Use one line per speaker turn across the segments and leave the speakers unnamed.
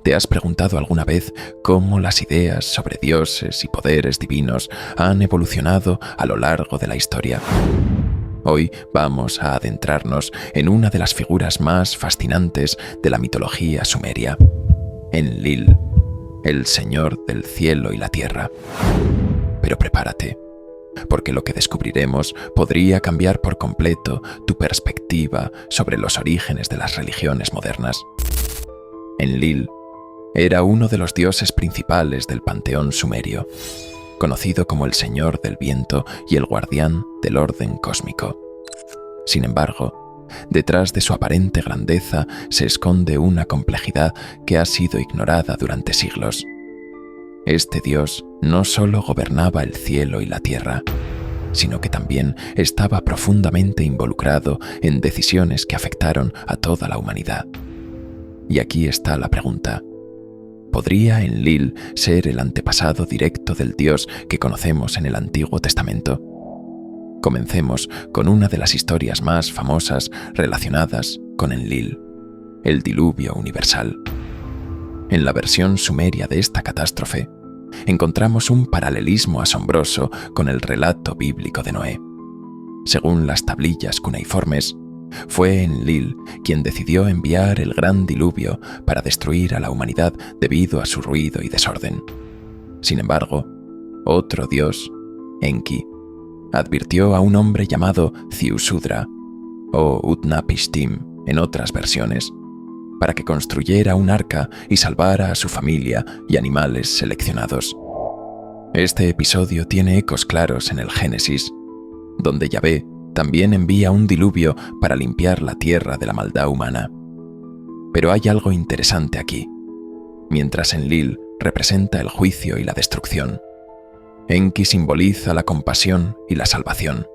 ¿Te has preguntado alguna vez cómo las ideas sobre dioses y poderes divinos han evolucionado a lo largo de la historia? Hoy vamos a adentrarnos en una de las figuras más fascinantes de la mitología sumeria, Enlil, el señor del cielo y la tierra. Pero prepárate, porque lo que descubriremos podría cambiar por completo tu perspectiva sobre los orígenes de las religiones modernas. Enlil era uno de los dioses principales del panteón sumerio, conocido como el Señor del Viento y el guardián del orden cósmico. Sin embargo, detrás de su aparente grandeza se esconde una complejidad que ha sido ignorada durante siglos. Este dios no solo gobernaba el cielo y la tierra, sino que también estaba profundamente involucrado en decisiones que afectaron a toda la humanidad. Y aquí está la pregunta: ¿podría Enlil ser el antepasado directo del Dios que conocemos en el Antiguo Testamento? Comencemos con una de las historias más famosas relacionadas con Enlil, el diluvio universal. En la versión sumeria de esta catástrofe, encontramos un paralelismo asombroso con el relato bíblico de Noé. Según las tablillas cuneiformes, fue Enlil quien decidió enviar el gran diluvio para destruir a la humanidad debido a su ruido y desorden. Sin embargo, otro dios, Enki, advirtió a un hombre llamado Ziusudra, o Utnapishtim en otras versiones, para que construyera un arca y salvara a su familia y animales seleccionados. Este episodio tiene ecos claros en el Génesis, donde Yahvé también envía un diluvio para limpiar la tierra de la maldad humana. Pero hay algo interesante aquí. Mientras Enlil representa el juicio y la destrucción, Enki simboliza la compasión y la salvación.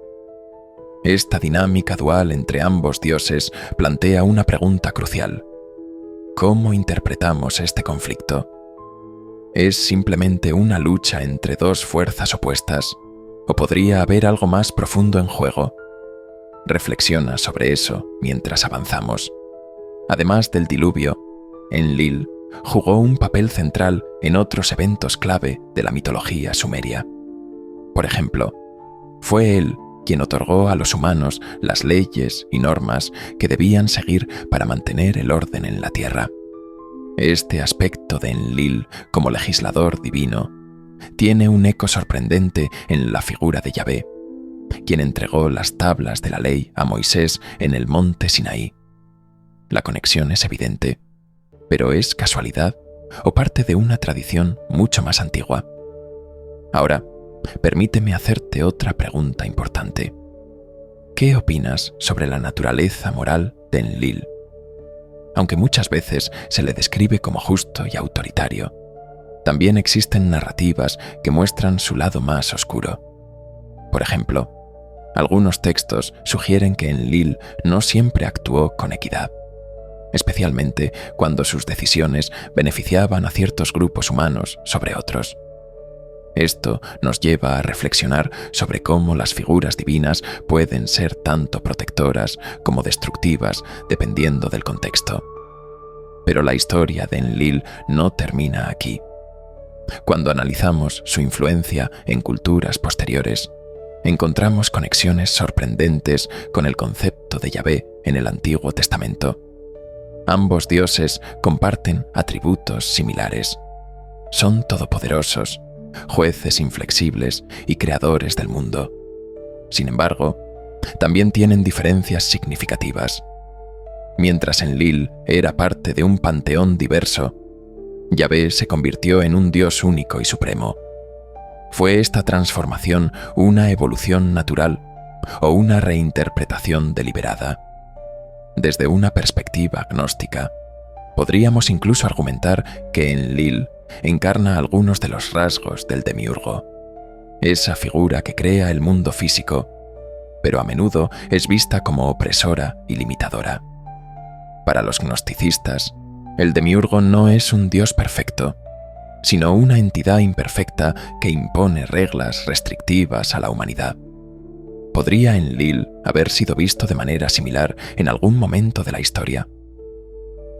Esta dinámica dual entre ambos dioses plantea una pregunta crucial: ¿cómo interpretamos este conflicto? ¿Es simplemente una lucha entre dos fuerzas opuestas, o podría haber algo más profundo en juego? Reflexiona sobre eso mientras avanzamos. Además del diluvio, Enlil jugó un papel central en otros eventos clave de la mitología sumeria. Por ejemplo, fue él quien otorgó a los humanos las leyes y normas que debían seguir para mantener el orden en la tierra. Este aspecto de Enlil como legislador divino tiene un eco sorprendente en la figura de Yahvé, quien entregó las tablas de la ley a Moisés en el monte Sinaí. La conexión es evidente, pero ¿es casualidad o parte de una tradición mucho más antigua? Ahora, permíteme hacerte otra pregunta importante. ¿Qué opinas sobre la naturaleza moral de Enlil? Aunque muchas veces se le describe como justo y autoritario, también existen narrativas que muestran su lado más oscuro. Por ejemplo, algunos textos sugieren que Enlil no siempre actuó con equidad, especialmente cuando sus decisiones beneficiaban a ciertos grupos humanos sobre otros. Esto nos lleva a reflexionar sobre cómo las figuras divinas pueden ser tanto protectoras como destructivas dependiendo del contexto. Pero la historia de Enlil no termina aquí. Cuando analizamos su influencia en culturas posteriores, encontramos conexiones sorprendentes con el concepto de Yahvé en el Antiguo Testamento. Ambos dioses comparten atributos similares. Son todopoderosos, jueces inflexibles y creadores del mundo. Sin embargo, también tienen diferencias significativas. Mientras Enlil era parte de un panteón diverso, Yahvé se convirtió en un dios único y supremo. ¿Fue esta transformación una evolución natural o una reinterpretación deliberada? Desde una perspectiva gnóstica, podríamos incluso argumentar que Enlil encarna algunos de los rasgos del demiurgo, esa figura que crea el mundo físico, pero a menudo es vista como opresora y limitadora. Para los gnosticistas, el demiurgo no es un dios perfecto, sino una entidad imperfecta que impone reglas restrictivas a la humanidad. ¿Podría Enlil haber sido visto de manera similar en algún momento de la historia?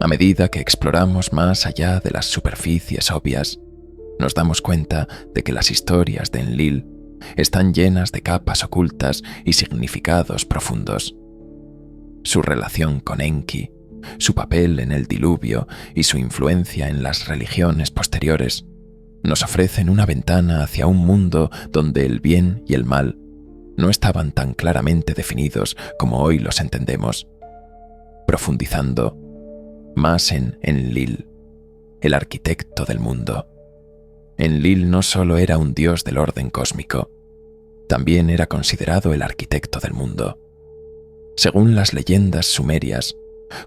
A medida que exploramos más allá de las superficies obvias, nos damos cuenta de que las historias de Enlil están llenas de capas ocultas y significados profundos. Su relación con Enki, su papel en el diluvio y su influencia en las religiones posteriores nos ofrecen una ventana hacia un mundo donde el bien y el mal no estaban tan claramente definidos como hoy los entendemos. Profundizando más en Enlil, el arquitecto del mundo. Enlil no solo era un dios del orden cósmico, también era considerado el arquitecto del mundo. Según las leyendas sumerias,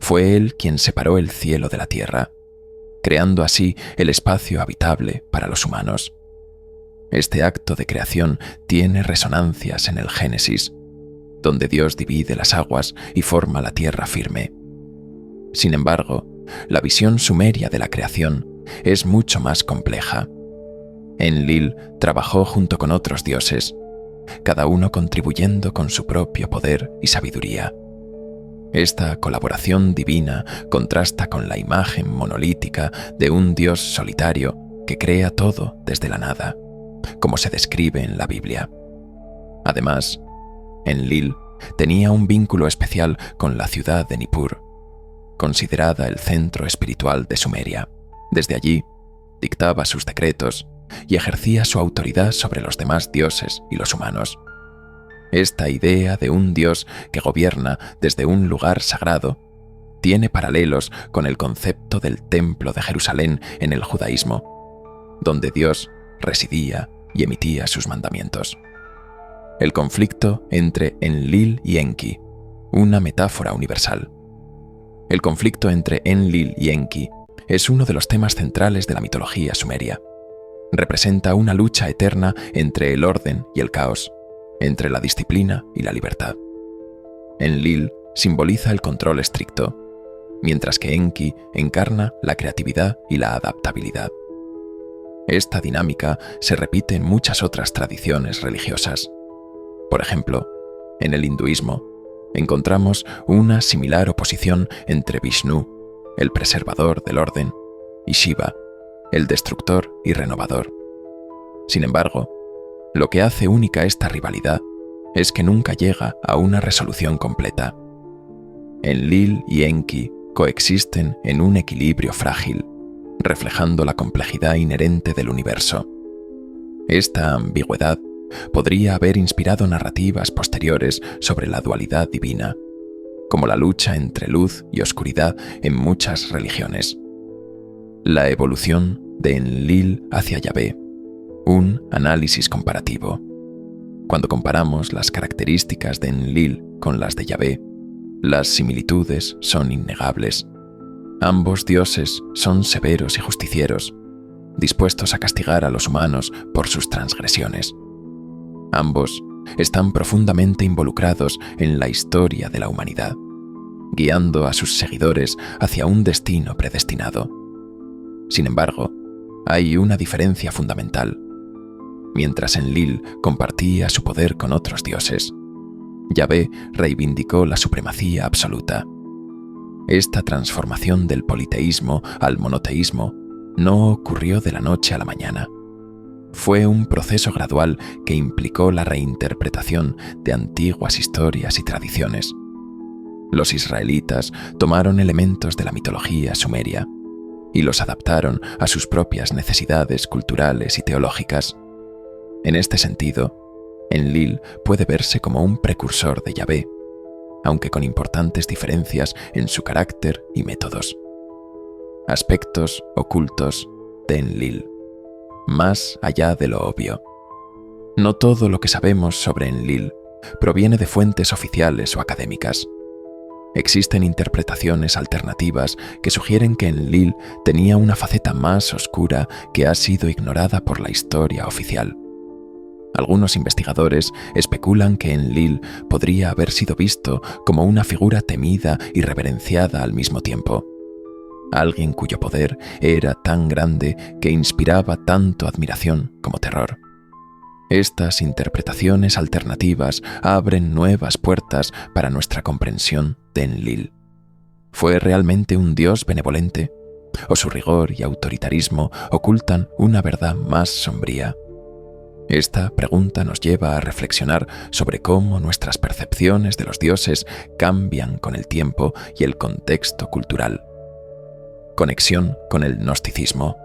fue él quien separó el cielo de la tierra, creando así el espacio habitable para los humanos. Este acto de creación tiene resonancias en el Génesis, donde Dios divide las aguas y forma la tierra firme. Sin embargo, la visión sumeria de la creación es mucho más compleja. Enlil trabajó junto con otros dioses, cada uno contribuyendo con su propio poder y sabiduría. Esta colaboración divina contrasta con la imagen monolítica de un Dios solitario que crea todo desde la nada, como se describe en la Biblia. Además, Enlil tenía un vínculo especial con la ciudad de Nippur, considerada el centro espiritual de Sumeria. Desde allí, dictaba sus decretos y ejercía su autoridad sobre los demás dioses y los humanos. Esta idea de un dios que gobierna desde un lugar sagrado tiene paralelos con el concepto del Templo de Jerusalén en el judaísmo, donde Dios residía y emitía sus mandamientos. El conflicto entre Enlil y Enki, una metáfora universal. El conflicto entre Enlil y Enki es uno de los temas centrales de la mitología sumeria. Representa una lucha eterna entre el orden y el caos, entre la disciplina y la libertad. Enlil simboliza el control estricto, mientras que Enki encarna la creatividad y la adaptabilidad. Esta dinámica se repite en muchas otras tradiciones religiosas. Por ejemplo, en el hinduismo, encontramos una similar oposición entre Vishnu, el preservador del orden, y Shiva, el destructor y renovador. Sin embargo, lo que hace única esta rivalidad es que nunca llega a una resolución completa. Enlil y Enki coexisten en un equilibrio frágil, reflejando la complejidad inherente del universo. Esta ambigüedad podría haber inspirado narrativas posteriores sobre la dualidad divina, como la lucha entre luz y oscuridad en muchas religiones. La evolución de Enlil hacia Yahvé, un análisis comparativo. Cuando comparamos las características de Enlil con las de Yahvé, las similitudes son innegables. Ambos dioses son severos y justicieros, dispuestos a castigar a los humanos por sus transgresiones. Ambos están profundamente involucrados en la historia de la humanidad, guiando a sus seguidores hacia un destino predestinado. Sin embargo, hay una diferencia fundamental. Mientras Enlil compartía su poder con otros dioses, Yahvé reivindicó la supremacía absoluta. Esta transformación del politeísmo al monoteísmo no ocurrió de la noche a la mañana. Fue un proceso gradual que implicó la reinterpretación de antiguas historias y tradiciones. Los israelitas tomaron elementos de la mitología sumeria y los adaptaron a sus propias necesidades culturales y teológicas. En este sentido, Enlil puede verse como un precursor de Yahvé, aunque con importantes diferencias en su carácter y métodos. Aspectos ocultos de Enlil, más allá de lo obvio. No todo lo que sabemos sobre Enlil proviene de fuentes oficiales o académicas. Existen interpretaciones alternativas que sugieren que Enlil tenía una faceta más oscura que ha sido ignorada por la historia oficial. Algunos investigadores especulan que Enlil podría haber sido visto como una figura temida y reverenciada al mismo tiempo. Alguien cuyo poder era tan grande que inspiraba tanto admiración como terror. Estas interpretaciones alternativas abren nuevas puertas para nuestra comprensión de Enlil. ¿Fue realmente un Dios benevolente? ¿O su rigor y autoritarismo ocultan una verdad más sombría? Esta pregunta nos lleva a reflexionar sobre cómo nuestras percepciones de los dioses cambian con el tiempo y el contexto cultural. Conexión con el gnosticismo.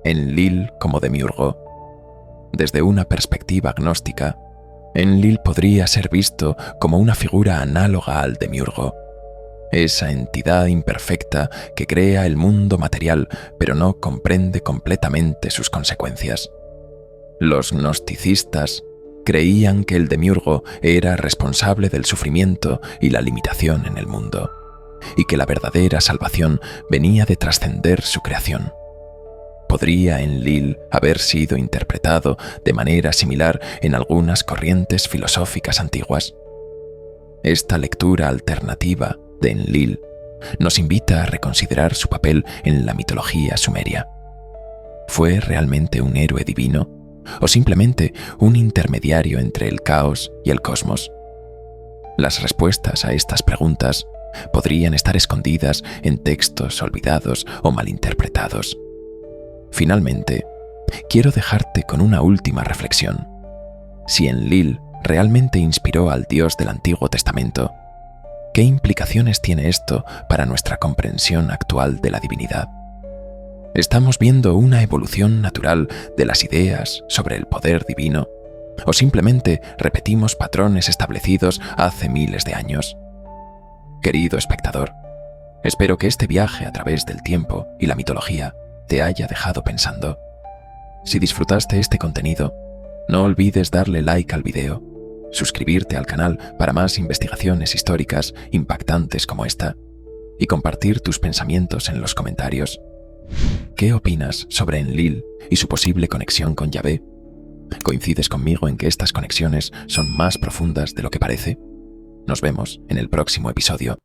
Enlil como demiurgo. Desde una perspectiva gnóstica, Enlil podría ser visto como una figura análoga al demiurgo, esa entidad imperfecta que crea el mundo material pero no comprende completamente sus consecuencias. Los gnosticistas creían que el demiurgo era responsable del sufrimiento y la limitación en el mundo, y que la verdadera salvación venía de trascender su creación. ¿Podría Enlil haber sido interpretado de manera similar en algunas corrientes filosóficas antiguas? Esta lectura alternativa de Enlil nos invita a reconsiderar su papel en la mitología sumeria. ¿Fue realmente un héroe divino o simplemente un intermediario entre el caos y el cosmos? Las respuestas a estas preguntas podrían estar escondidas en textos olvidados o malinterpretados. Finalmente, quiero dejarte con una última reflexión. Si Enlil realmente inspiró al Dios del Antiguo Testamento, ¿qué implicaciones tiene esto para nuestra comprensión actual de la divinidad? ¿Estamos viendo una evolución natural de las ideas sobre el poder divino? ¿O simplemente repetimos patrones establecidos hace miles de años? Querido espectador, espero que este viaje a través del tiempo y la mitología te haya dejado pensando. Si disfrutaste este contenido, no olvides darle like al video, suscribirte al canal para más investigaciones históricas impactantes como esta y compartir tus pensamientos en los comentarios. ¿Qué opinas sobre Enlil y su posible conexión con Yahvé? ¿Coincides conmigo en que estas conexiones son más profundas de lo que parece? Nos vemos en el próximo episodio.